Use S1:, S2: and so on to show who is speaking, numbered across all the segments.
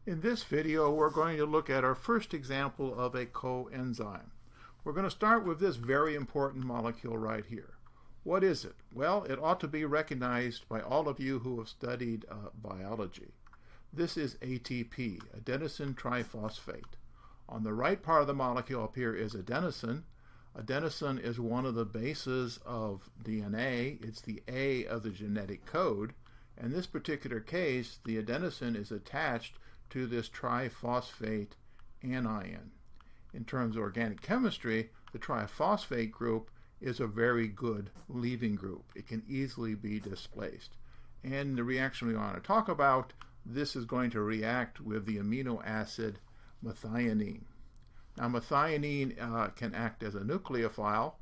S1: In this video, we're going to look at our first example of a coenzyme. We're going to start with this very important molecule right here. What is it? Well, it ought to be recognized by all of you who have studied biology. This is ATP, adenosine triphosphate. On the right part of the molecule up here is adenosine. Adenosine is one of the bases of DNA. It's the A of the genetic code. In this particular case, the adenosine is attached to this triphosphate anion. In terms of organic chemistry, the triphosphate group is a very good leaving group. It can easily be displaced. And the reaction we want to talk about, this is going to react with the amino acid methionine. Now, methionine can act as a nucleophile.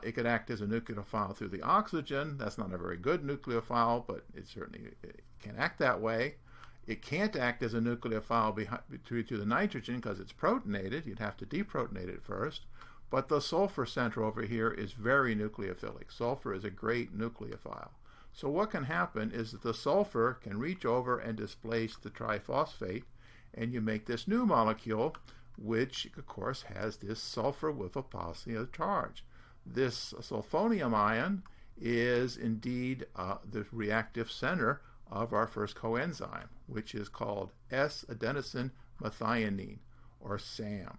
S1: It could act as a nucleophile through the oxygen. That's not a very good nucleophile, but it certainly can act that way. It can't act as a nucleophile through the nitrogen because it's protonated. You'd have to deprotonate it first. But the sulfur center over here is very nucleophilic. Sulfur is a great nucleophile. So what can happen is that the sulfur can reach over and displace the triphosphate, and you make this new molecule, which of course has this sulfur with a positive charge. This sulfonium ion is indeed the reactive center of our first coenzyme, which is called S-adenosine methionine, or SAM.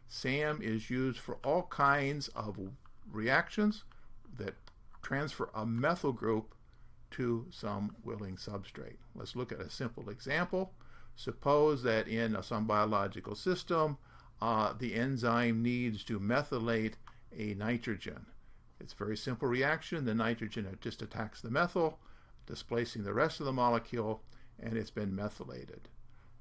S1: SAM is used for all kinds of reactions that transfer a methyl group to some willing substrate. Let's look at a simple example. Suppose that in some biological system, the enzyme needs to methylate a nitrogen. It's a very simple reaction. The nitrogen just attacks the methyl, displacing the rest of the molecule, and it's been methylated.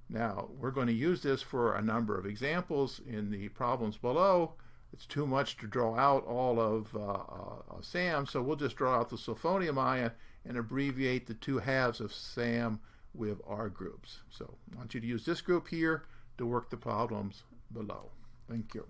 S1: Now, we're going to use this for a number of examples in the problems below. It's too much to draw out all of SAM, so we'll just draw out the sulfonium ion and abbreviate the two halves of SAM with R groups. So I want you to use this group here to work the problems below. Thank you.